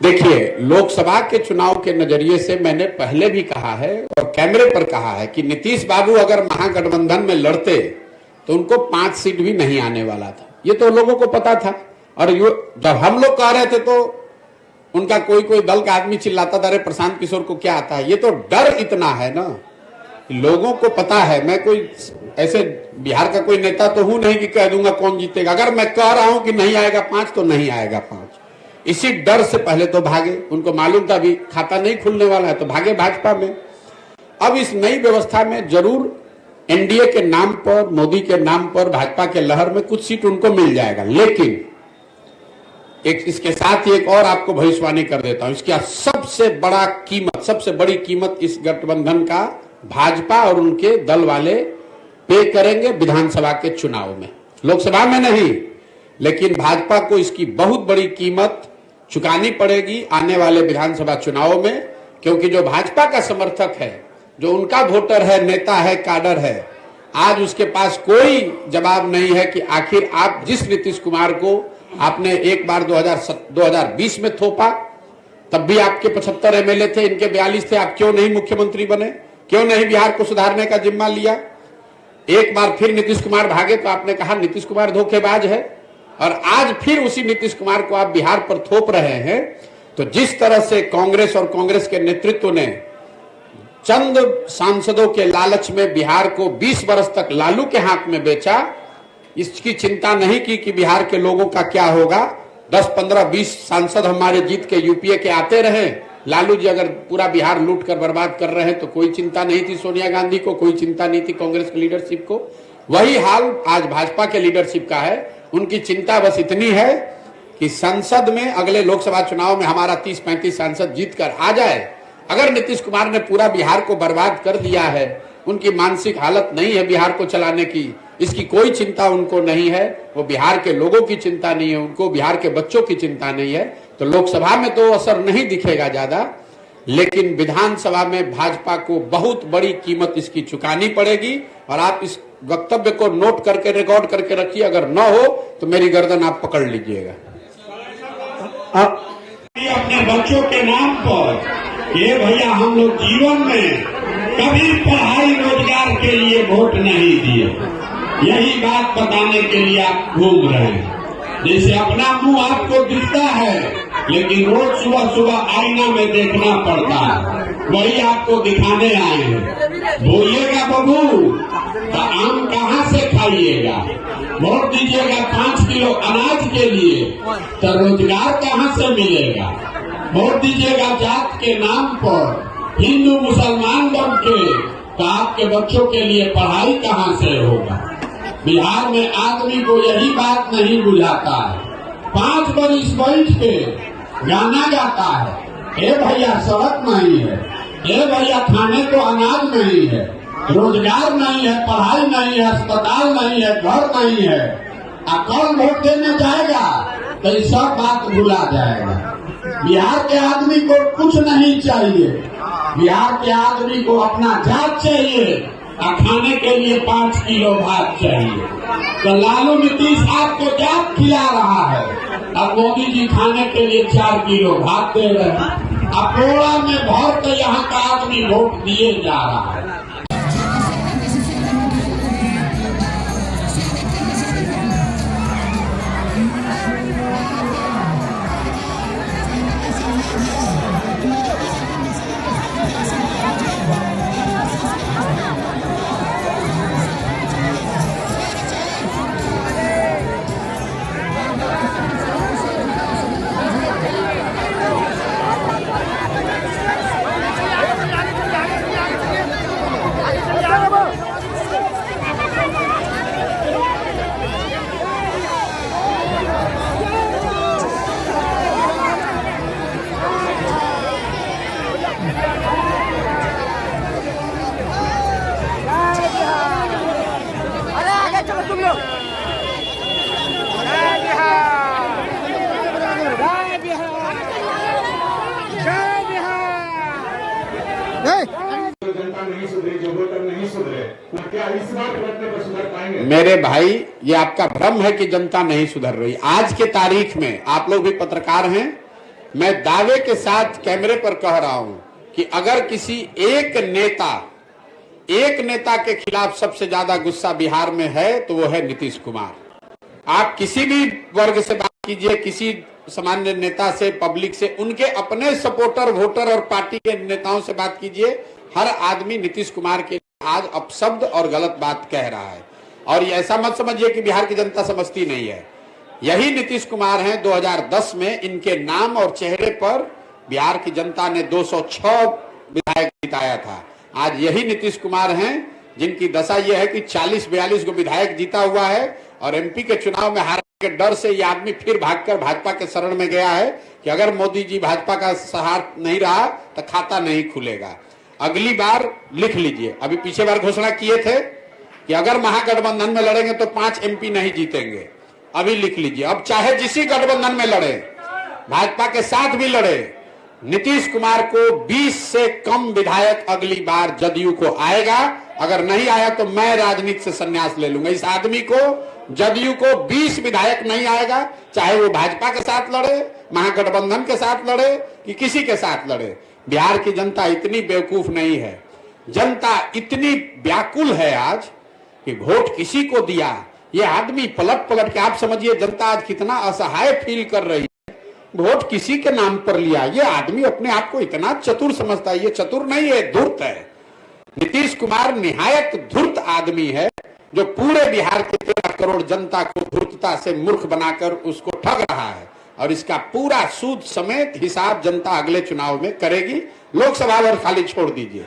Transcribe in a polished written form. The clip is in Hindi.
देखिए, लोकसभा के चुनाव के नजरिए से मैंने पहले भी कहा है और कैमरे पर कहा है कि नीतीश बाबू अगर महागठबंधन में लड़ते तो उनको 5 सीट भी नहीं आने वाला था। ये तो लोगों को पता था। और जब हम लोग कह रहे थे तो उनका कोई कोई दल का आदमी चिल्लाता था, अरे प्रशांत किशोर को क्या आता है। ये तो डर इतना है ना, लोगों को पता है। मैं कोई ऐसे बिहार का कोई नेता तो हूं नहीं कि कह दूंगा कौन जीतेगा। अगर मैं कह रहा हूं कि नहीं आएगा 5 तो नहीं आएगा 5। इसी डर से पहले तो भागे, उनको मालूम था भी खाता नहीं खुलने वाला है तो भागे भाजपा में। अब इस नई व्यवस्था में जरूर एनडीए के नाम पर, मोदी के नाम पर भाजपा के लहर में कुछ सीट उनको मिल जाएगा। लेकिन इसके साथ ही एक और आपको भविष्यवाणी कर देता हूं, इसका सबसे बड़ी कीमत इस गठबंधन का भाजपा और उनके दल वाले पे करेंगे विधानसभा के चुनाव में। लोकसभा में नहीं, लेकिन भाजपा को इसकी बहुत बड़ी कीमत चुकानी पड़ेगी आने वाले विधानसभा चुनाव में। क्योंकि जो भाजपा का समर्थक है, जो उनका वोटर है, नेता है, काडर है, आज उसके पास कोई जवाब नहीं है कि आखिर आप जिस नीतीश कुमार को आपने एक बार 2020 में थोपा, तब भी आपके 75 एमएलए थे, इनके 42 थे, आप क्यों नहीं मुख्यमंत्री बने, क्यों नहीं बिहार को सुधारने का जिम्मा लिया। एक बार फिर नीतीश कुमार भागे तो आपने कहा नीतीश कुमार धोखेबाज है, और आज फिर उसी नीतीश कुमार को आप बिहार पर थोप रहे हैं। तो जिस तरह से कांग्रेस और कांग्रेस के नेतृत्व ने चंद सांसदों के लालच में बिहार को 20 वर्ष तक लालू के हाथ में बेचा, इसकी चिंता नहीं की कि बिहार के लोगों का क्या होगा। 10, 15, 20 सांसद हमारे जीत के यूपीए के आते रहे। लालू जी अगर पूरा बिहार लूट कर बर्बाद कर रहे हैं तो कोई चिंता नहीं थी सोनिया गांधी को, कोई चिंता नहीं थी कांग्रेस की लीडरशिप को। वही हाल आज भाजपा के लीडरशिप का है। उनकी चिंता बस इतनी है कि संसद में अगले लोकसभा चुनाव में हमारा 30-35 सांसद जीत कर आ जाए। अगर नीतीश कुमार ने पूरा बिहार को बर्बाद कर दिया है, उनकी मानसिक हालत नहीं है बिहार को चलाने की, इसकी कोई चिंता उनको नहीं है। वो बिहार के लोगों की चिंता नहीं है, उनको बिहार के बच्चों की चिंता नहीं है। तो लोकसभा में तो असर नहीं दिखेगा ज्यादा, लेकिन विधानसभा में भाजपा को बहुत बड़ी कीमत इसकी चुकानी पड़ेगी। और आप इस वक्तव्य को नोट करके, रिकॉर्ड करके रखिए, अगर न हो तो मेरी गर्दन आप पकड़ लीजिएगा। अपने बच्चों के नाम पर ये भैया हम लोग जीवन में कभी पढ़ाई रोजगार के लिए वोट नहीं दिए, यही बात बताने के लिए आप घूम रहे हैं। जैसे अपना मुंह आपको दिखता है, लेकिन रोज सुबह सुबह आईना में देखना पड़ता है, वही आपको दिखाने आए हैं। बोलिएगा बबू तो आम कहाँ से खाइएगा, वोट दीजिएगा 5 किलो अनाज के लिए तो रोजगार कहाँ से मिलेगा, वोट दीजिएगा जात के नाम पर, हिंदू मुसलमान बन के तो आपके बच्चों के लिए पढ़ाई कहाँ से होगा। बिहार में आदमी को यही बात नहीं बुझाता है। 5 बरिस बैठ के गाना गाता है, हे भैया सड़क नहीं है, हे भैया खाने को अनाज नहीं है, रोजगार नहीं है, पढ़ाई नहीं है, अस्पताल नहीं है, घर नहीं है। कल वोट देने जाएगा तो ये सब बात भुला जाएगा। बिहार के आदमी को कुछ नहीं चाहिए, बिहार के आदमी को अपना जात चाहिए और खाने के लिए 5 किलो भात चाहिए। तो लालू नीतीश आपको जात खिला रहा है और मोदी जी खाने के लिए 4 किलो भात दे रहे हैं। अब बोरा में भर के यहाँ का आदमी वोट दिए जा रहा है। मेरे भाई, ये आपका भ्रम है कि जनता नहीं सुधर रही। आज के तारीख में आप लोग भी पत्रकार हैं, मैं दावे के साथ कैमरे पर कह रहा हूं कि अगर किसी एक नेता के खिलाफ सबसे ज्यादा गुस्सा बिहार में है तो वो है नीतीश कुमार। आप किसी भी वर्ग से बात कीजिए, किसी सामान्य नेता से, पब्लिक से, उनके अपने सपोर्टर, वोटर और पार्टी के नेताओं से बात कीजिए, हर आदमी नीतीश कुमार के आज अपशब्द और गलत बात कह रहा है। और ये ऐसा मत समझिए कि बिहार की जनता समझती नहीं है। यही नीतीश कुमार हैं 2010 में, इनके नाम और चेहरे पर बिहार की जनता ने 206 विधायक जिताया था। आज यही नीतीश कुमार हैं जिनकी दशा यह है कि 40-42 को विधायक जीता हुआ है और एमपी के चुनाव में हारने के डर से यह आदमी फिर भागकर भाजपा के शरण में गया है कि अगर मोदी जी भाजपा का सहारा नहीं रहा तो खाता नहीं खुलेगा। अगली बार लिख लीजिए, अभी पिछले बार घोषणा किए थे कि अगर महागठबंधन में लड़ेंगे तो 5 एमपी नहीं जीतेंगे। अभी लिख लीजिए, अब चाहे जिसी गठबंधन में लड़े, भाजपा के साथ भी लड़े, नीतीश कुमार को 20 से कम विधायक अगली बार जदयू को आएगा। अगर नहीं आया तो मैं राजनीति से संन्यास ले लूंगा। इस आदमी को, जदयू को 20 विधायक नहीं आएगा, चाहे वो भाजपा के साथ लड़े, महागठबंधन के साथ लड़े कि किसी के साथ लड़े। बिहार की जनता इतनी बेवकूफ नहीं है, जनता इतनी व्याकुल है आज कि वोट किसी को दिया। ये आदमी पलट पलट के, आप समझिए जनता आज कितना असहाय फील कर रही है, वोट किसी के नाम पर लिया। ये आदमी अपने आप को इतना चतुर समझता है। ये चतुर नहीं है, धूर्त है। नीतीश कुमार निहायत धूर्त आदमी है जो पूरे बिहार के 13 करोड़ जनता को धूर्तता से मूर्ख बनाकर उसको ठग रहा है। और इसका पूरा सूद समेत हिसाब जनता अगले चुनाव में करेगी। लोकसभा और खाली छोड़ दीजिए।